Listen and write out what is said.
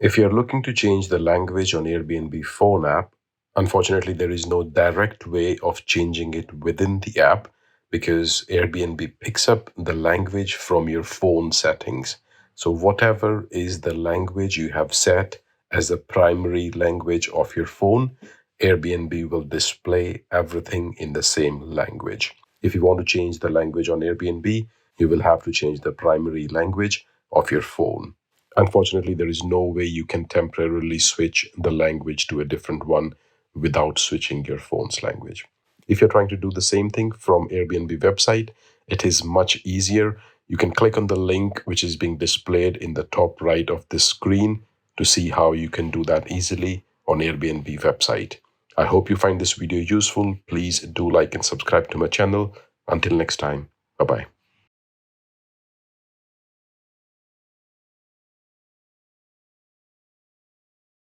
If you're looking to change the language on Airbnb phone app, unfortunately, there is no direct way of changing it within the app because Airbnb picks up the language from your phone settings. So, whatever is the language you have set as the primary language of your phone, Airbnb will display everything in the same language. If you want to change the language on Airbnb, you will have to change the primary language of your phone. Unfortunately, there is no way you can temporarily switch the language to a different one without switching your phone's language. If you're trying to do the same thing from Airbnb website, it is much easier. You can click on the link which is being displayed in the top right of this screen to see how you can do that easily on Airbnb website. I hope you find this video useful. Please do like and subscribe to my channel. Until next time, bye-bye.